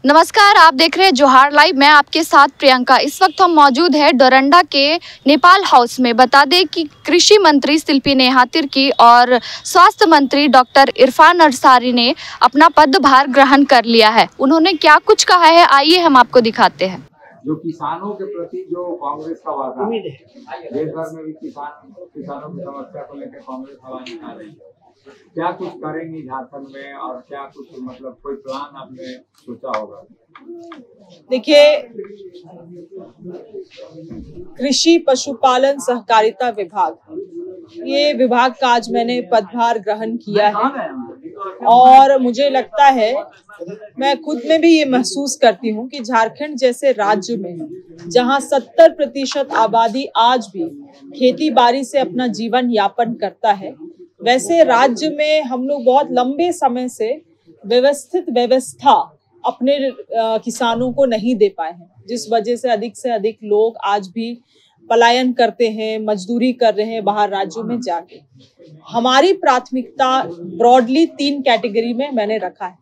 नमस्कार, आप देख रहे हैं जोहार लाइव। मैं आपके साथ प्रियंका। इस वक्त हम मौजूद है डोरंडा के नेपाल हाउस में। बता दें कि कृषि मंत्री शिल्पी नेहा तिर्की और स्वास्थ्य मंत्री डॉक्टर इरफान अंसारी ने अपना पदभार ग्रहण कर लिया है। उन्होंने क्या कुछ कहा है, आइए हम आपको दिखाते हैं। जो किसानों के प्रति जो कांग्रेस का वादा है, देश भर में भी किसानों की समस्या को लेकर कांग्रेस आवाज उठा रही है। क्या कुछ करेंगे झारखंड में और क्या कुछ मतलब कोई प्लान आपने सोचा होगा? देखिए, कृषि पशुपालन सहकारिता विभाग, ये विभाग का आज मैंने पदभार ग्रहण किया है और मुझे लगता है, मैं खुद में भी ये महसूस करती हूँ कि झारखंड जैसे राज्य में जहाँ 70% आबादी आज भी खेती बाड़ी से अपना जीवन यापन करता है, वैसे राज्य में हम लोग बहुत लंबे समय से व्यवस्थित व्यवस्था अपने किसानों को नहीं दे पाए हैं, जिस वजह से अधिक लोग आज भी पलायन करते हैं, मजदूरी कर रहे हैं बाहर राज्यों में जाके। हमारी प्राथमिकता ब्रॉडली 3 कैटेगरी में मैंने रखा है।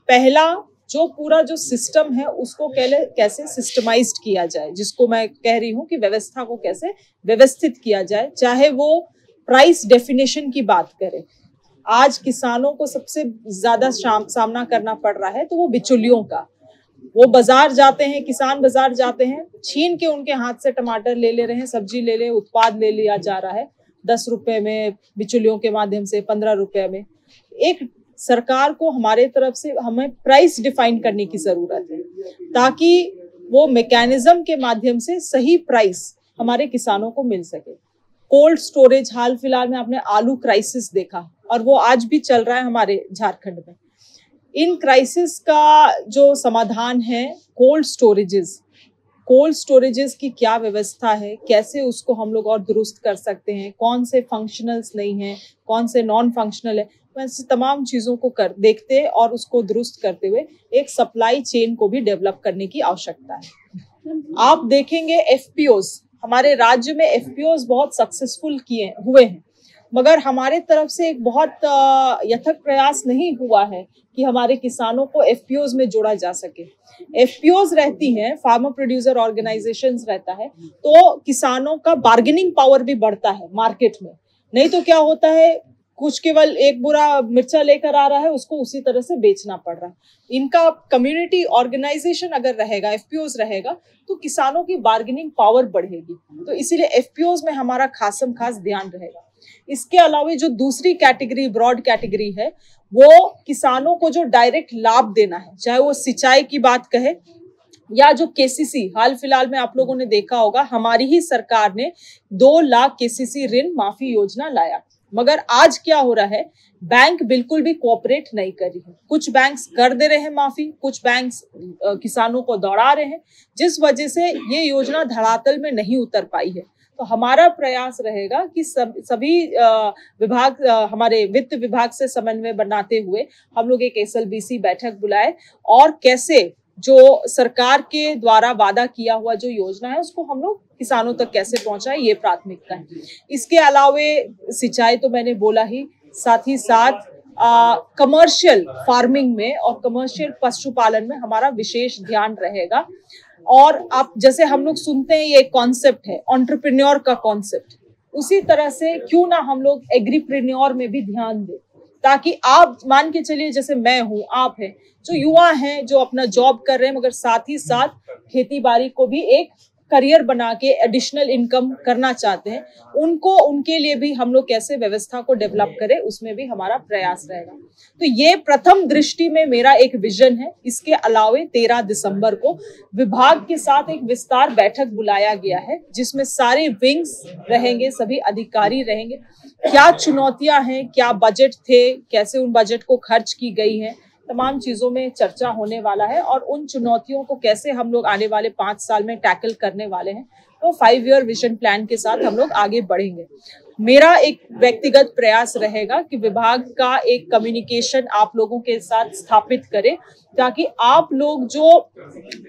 पहला, जो पूरा जो सिस्टम है उसको कैसे सिस्टमाइज्ड किया जाए, जिसको मैं कह रही हूँ कि व्यवस्था को कैसे व्यवस्थित किया जाए। चाहे वो प्राइस डेफिनेशन की बात करें, आज किसानों को सबसे ज्यादा सामना करना पड़ रहा है तो वो बिचौलियों का। वो बाजार जाते हैं, किसान बाजार जाते हैं, छीन के उनके हाथ से टमाटर ले रहे हैं, सब्जी उत्पाद ले लिया जा रहा है 10 रुपए में, बिचौलियों के माध्यम से 15 रुपए में। एक सरकार को हमारे तरफ से हमें प्राइस डिफाइन करने की जरूरत है, ताकि वो मैकेनिज्म के माध्यम से सही प्राइस हमारे किसानों को मिल सके। कोल्ड स्टोरेज, हाल फिलहाल में आपने आलू क्राइसिस देखा और वो आज भी चल रहा है हमारे झारखंड में। इन क्राइसिस का जो समाधान है, कोल्ड स्टोरेजेस की क्या व्यवस्था है, कैसे उसको हम लोग और दुरुस्त कर सकते हैं, कौन से फंक्शनल्स नहीं है, कौन से नॉन फंक्शनल है, वैसे तमाम चीजों को देखते और उसको दुरुस्त करते हुए एक सप्लाई चेन को भी डेवलप करने की आवश्यकता है। आप देखेंगे एफपीओज, हमारे राज्य में एफपीओज बहुत सक्सेसफुल हुए हैं, मगर हमारे तरफ से एक बहुत यथक प्रयास नहीं हुआ है कि हमारे किसानों को एफपीओज में जोड़ा जा सके। एफपीओज रहती हैं, फार्मर प्रोड्यूसर ऑर्गेनाइजेशंस रहता है, तो किसानों का बार्गेनिंग पावर भी बढ़ता है मार्केट में। नहीं तो क्या होता है, कुछ केवल एक बुरा मिर्चा लेकर आ रहा है, उसको उसी तरह से बेचना पड़ रहा है। इनका कम्युनिटी ऑर्गेनाइजेशन अगर रहेगा, एफपीओज रहेगा, तो किसानों की बार्गेनिंग पावर बढ़ेगी। तो इसीलिए एफपीओज में हमारा खास ध्यान रहेगा। इसके अलावा जो दूसरी कैटेगरी, ब्रॉड कैटेगरी है, वो किसानों को जो डायरेक्ट लाभ देना है, चाहे वो सिंचाई की बात कहे या जो केसीसी, हाल फिलहाल में आप लोगों ने देखा होगा, हमारी ही सरकार ने 2 लाख केसीसी ऋण माफी योजना लाया। मगर आज क्या हो रहा है, बैंक बिल्कुल भी कोऑपरेट नहीं कर रही है। कुछ बैंक्स कर दे रहे हैं माफी, कुछ बैंक्स किसानों को दौड़ा रहे हैं, जिस वजह से ये योजना धरातल में नहीं उतर पाई है। तो हमारा प्रयास रहेगा कि सभी विभाग, हमारे वित्त विभाग से समन्वय बनाते हुए हम लोग एक एसएलबीसी बैठक बुलाए और कैसे जो सरकार के द्वारा वादा किया हुआ जो योजना है उसको हम लोग किसानों तक कैसे पहुंचाए, ये प्राथमिकता है। इसके अलावे सिंचाई तो मैंने बोला ही, साथ ही साथ कमर्शियल फार्मिंग में और कमर्शियल पशुपालन में हमारा विशेष ध्यान रहेगा। और आप जैसे हम लोग सुनते हैं, ये कॉन्सेप्ट है एंटरप्रेन्योर का कॉन्सेप्ट, उसी तरह से क्यों ना हम लोग एग्रीप्रेन्योर में भी ध्यान दें, ताकि आप मान के चलिए, जैसे मैं हूँ, आप हैं, जो युवा हैं, जो अपना जॉब कर रहे हैं, मगर साथ ही साथ खेती बाड़ी को भी एक करियर बना के एडिशनल इनकम करना चाहते हैं, उनके लिए भी हम लोग कैसे व्यवस्था को डेवलप करें, उसमें भी हमारा प्रयास रहेगा। तो ये प्रथम दृष्टि में मेरा एक विजन है। इसके अलावे 13 दिसंबर को विभाग के साथ एक विस्तार बैठक बुलाया गया है, जिसमें सारे विंग्स रहेंगे, सभी अधिकारी रहेंगे। क्या चुनौतियां हैं, क्या बजट थे, कैसे उन बजट को खर्च की गई है, तमाम चीजों में चर्चा होने वाला है और उन चुनौतियों को कैसे हम लोग आने वाले 5 साल में टैकल करने वाले हैं। तो 5 ईयर विजन प्लान के साथ हम लोग आगे बढ़ेंगे। मेरा एक व्यक्तिगत प्रयास रहेगा कि विभाग का एक कम्युनिकेशन आप लोगों के साथ स्थापित करें, ताकि आप लोग जो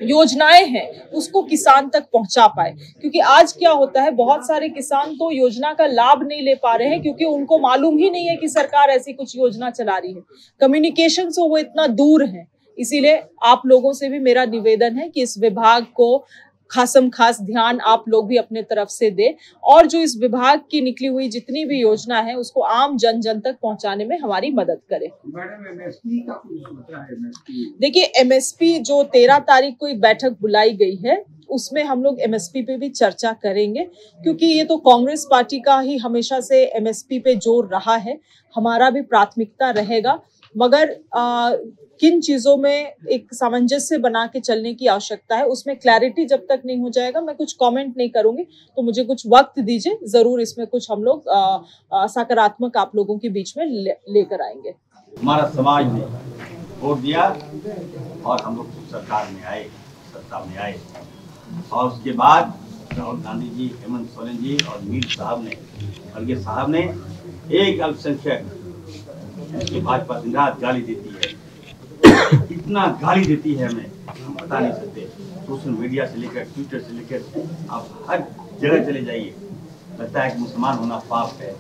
योजनाएं हैं उसको किसान तक पहुंचा पाए। क्योंकि आज क्या होता है, बहुत सारे किसान तो योजना का लाभ नहीं ले पा रहे हैं, क्योंकि उनको मालूम ही नहीं है कि सरकार ऐसी कुछ योजना चला रही है। कम्युनिकेशन से वो इतना दूर है, इसीलिए आप लोगों से भी मेरा निवेदन है कि इस विभाग को खासम खास ध्यान आप लोग भी अपने तरफ से दें और जो इस विभाग की निकली हुई जितनी भी योजना है उसको आम जन जन तक पहुंचाने में हमारी मदद करें। देखिए, एमएसपी जो 13 तारीख को एक बैठक बुलाई गई है उसमें हम लोग एमएसपी पे भी चर्चा करेंगे, क्योंकि ये तो कांग्रेस पार्टी का ही हमेशा से एमएसपी पे जोर रहा है, हमारा भी प्राथमिकता रहेगा, मगर किन चीजों में एक सामंजस्य बना के चलने की आवश्यकता है उसमें क्लैरिटी जब तक नहीं हो जाएगा मैं कुछ कमेंट नहीं करूंगी। तो मुझे कुछ वक्त दीजिए, जरूर इसमें कुछ हम लोग सकारात्मक आप लोगों के बीच में लेकर आएंगे। हमारा समाज ने वोट दिया और हम लोग सरकार में आए, सत्ता में आए, और उसके बाद राहुल गांधी जी, हेमंत सोरेन जी और मीर साहब ने, खड़गे साहब ने एक अल्पसंख्यक की भाजपा दिन रात गाली देती है, इतना गाली देती है हमें हम बता नहीं सकते। सोशल मीडिया से लेकर ट्विटर से लेकर आप हर जगह चले जाइए, लगता है कि मुसलमान होना पाप है,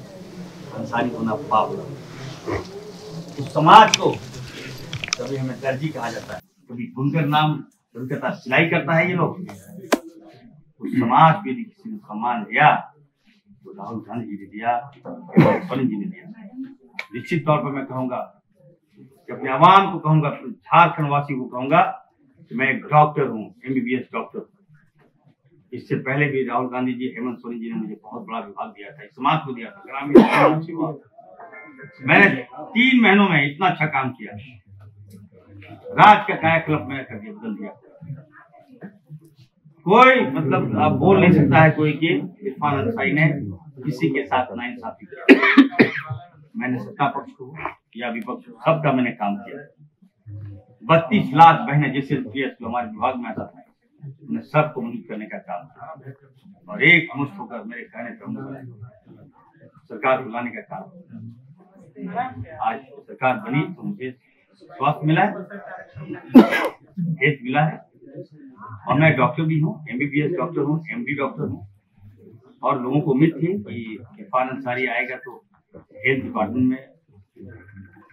अंसारी होना पाप है। उस समाज को कभी हमें दर्जी कहा जाता है, कभी बुनकर नाम, कभी कहता सिलाई करता है ये लोग। उस समाज पे किसी ने सम्मान दिया तो राहुल गांधी जी ने दिया, सोरेन जी ने दिया। निश्चित तौर पर मैं कहूँगा कि अपने आवाम को कहूँगा, झारखंड वासी को कहूँगा कि मैं एक डॉक्टर हूँ, MBBS डॉक्टर हूँ। इससे पहले भी राहुल गांधी जी, हेमंत सोरेन जी ने मुझे बहुत बड़ा विभाग दिया था, समाज को दिया था, ग्रामीण सेवा। मैंने 3 महीनों में इतना अच्छा काम किया, राज का कायाकल्प मैंने करके बदल दिया। कोई मतलब आप बोल नहीं सकता है कोई कि इरफान अंसारी ने किसी के साथ नाइंसाफी किया। मैंने सत्ता पक्ष को या विपक्ष सबका मैंने काम किया। 32 लाख बहनें जैसे हमारे विभाग में आता था, उन्हें सबको मदद करने का काम किया और एक मुश्त होकर मेरे कहने पर सरकार को लाने का काम। आज सरकार बनी तो मुझे स्वास्थ्य मिला है, हेल्थ मिला है, और मैं डॉक्टर भी हूँ, MBBS डॉक्टर हूँ, MD डॉक्टर हूँ। और लोगों को उम्मीद थी कि इरफान अंसारी आएगा तो हेल्थ डिपार्टमेंट में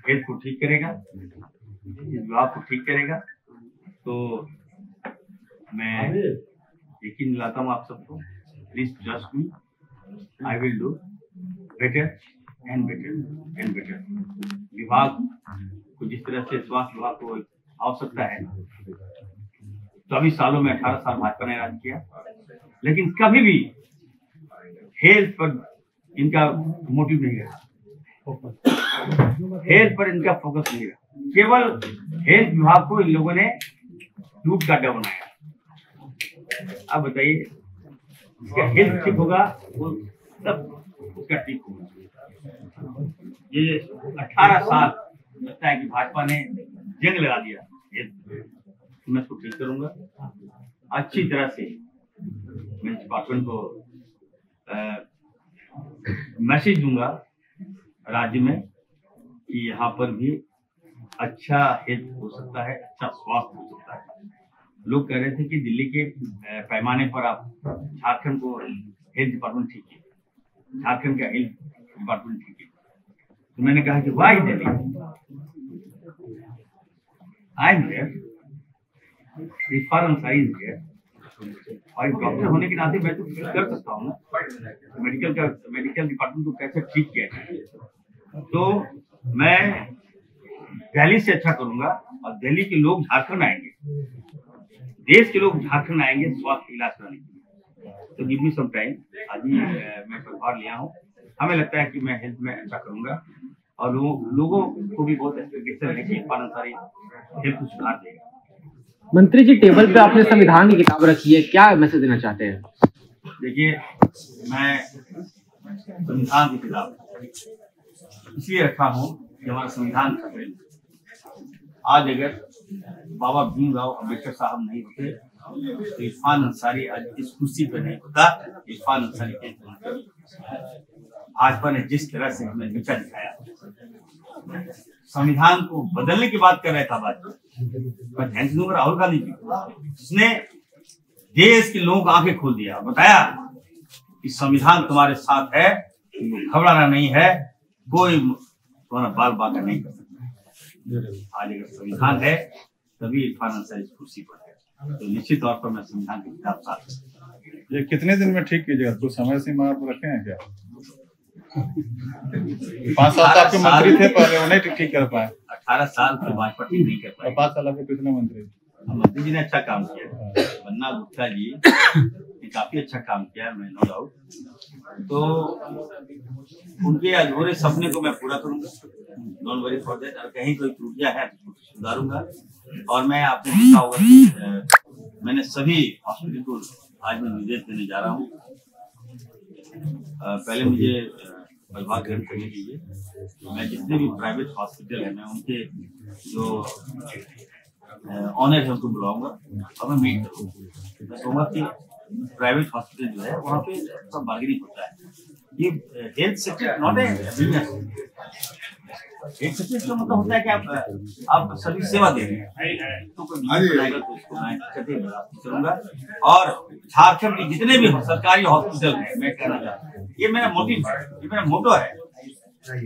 हेल्थ को ठीक करेगा, इस विभाग को ठीक करेगा। तो मैं यकीन दिलाता हूँ आप सबको, please trust me, I will do better and better and better. विभाग को जिस तरह से स्वास्थ्य विभाग को आवश्यकता है, 24 सालों में 18 साल भाजपा ने राज किया, लेकिन कभी भी हेल्थ पर इनका मोटिव नहीं रहा, हेल्थ पर इनका फोकस नहीं रहा। केवल हेल्थ विभाग को इन लोगों ने दूध का अड्डा बनाया। अब बताइए, इसका हेल्थ ठीक होगा वो सब उसका ठीक होगा। ये 18 साल लगता है कि भाजपा ने जंग लगा दिया हेल्थ, मैं इसको ठीक करूंगा अच्छी तरह से। मैं डिपार्टमेंट को मैसेज दूंगा राज्य में कि यहाँ पर भी अच्छा हेल्थ हो सकता है, अच्छा स्वास्थ्य हो सकता है। लोग कह रहे थे कि दिल्ली के पैमाने पर आप झारखंड को हेल्थ डिपार्टमेंट ठीक है, झारखंड का हेल्थ डिपार्टमेंट ठीक है। तो मैंने कहा कि why Delhi, I am here, Irfan Ansari is here, और एक डॉक्टर होने के नाते मैं तो कर सकता हूँ ना मेडिकल डिपार्टमेंट को कैसे ठीक किया जाए। तो मैं दिल्ली से अच्छा करूंगा और दिल्ली के लोग झारखंड आएंगे, देश के लोग झारखंड आएंगे स्वास्थ्य इलाज कराने के लिए। तो गिव मी सम टाइम। आज ही मैं प्रभार लिया हूँ, हमें लगता है कि मैं हेल्थ में अच्छा करूंगा और लोगों को भी बहुत एक्सपेक्टेशन है कि इरफान अंसारी हेल्थ को सुधार देगा। मंत्री जी, टेबल पे आपने संविधान की किताब रखी है, क्या मैसेज देना चाहते हैं? देखिए, मैं संविधान की किताब इसलिए रखा हूँ कि हमारा संविधान खतरे में। आज अगर बाबा भीमराव अम्बेडकर साहब नहीं होते तो इरफान अंसारी आज इस कुर्सी पर नहीं होता। इरफान अंसारी के भाजपा ने जिस तरह से हमें नीचा दिखाया, संविधान को बदलने की बात कर रहा था भाजपा, मैं ध्यान से दूंगा राहुल गांधी जी, जिसने देश के लोगों को आंखें खोल दिया, बताया कि संविधान तुम्हारे साथ है, घबराना नहीं है, कोई तुम्हारा बाल बाका नहीं कर सकता। आज अगर संविधान है तभी इरफान अंसारी इस कुर्सी पर है। तो निश्चित तौर पर मैं संविधान की किताब साथ। ये कितने दिन में ठीक कीजिएगा? कुछ समय सीमा आप रखे हैं क्या? 5 साल तो आपके मंत्री थे पहले, उन्हें ठीक कर पाए। 18 साल तो भाजपा ठीक नहीं कर पाए। 5 साल आपके पिछले मंत्री मंत्री जी ने अच्छा काम किया। बन्ना गुप्ता जी ने काफी अच्छा काम किया, मैं नो डाउट। तो उनके अधूरे सपने को मैं पूरा करूंगा, डोंट वरी फॉर दैट। और कहीं कोई त्रुटियां है तो सुधारूंगा। और मैं आपने देखा होगा कि मैंने सभी हॉस्पिटल को आज मैं निर्देश देने जा रहा हूँ। पहले मुझे प्रभाग ग्रहण करने दीजिए। मैं जितने भी प्राइवेट हॉस्पिटल है मैं उनके जो ऑनर है उनको बुलाऊंगा और मैं मीट करूँगा। मैं कहूँगा कि प्राइवेट हॉस्पिटल जो है वहाँ पे सब बार्गेनिंग होता है। ये health sector not a business. Health sector का मतलब होता है कि आप सभी सेवा दे रहे हैं। तो कोई बनाएगा तो उसको मैं करूँगा। और झारखंड के जितने भी सरकारी हॉस्पिटल हैं, मैं कहना चाहता हूँ ये मेरा मोटिव है, ये मेरा मोटो है।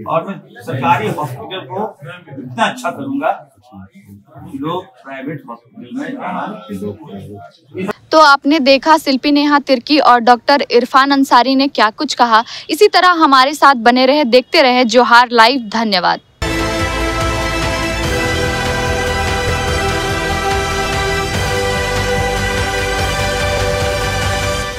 और मैं सरकारी हॉस्पिटल को इतना अच्छा करूँगा कि लोग प्राइवेट हॉस्पिटल में जाना। तो आपने देखा शिल्पी नेहा तिर्की और डॉक्टर इरफान अंसारी ने क्या कुछ कहा। इसी तरह हमारे साथ बने रहे, देखते रहे जोहार लाइव। धन्यवाद।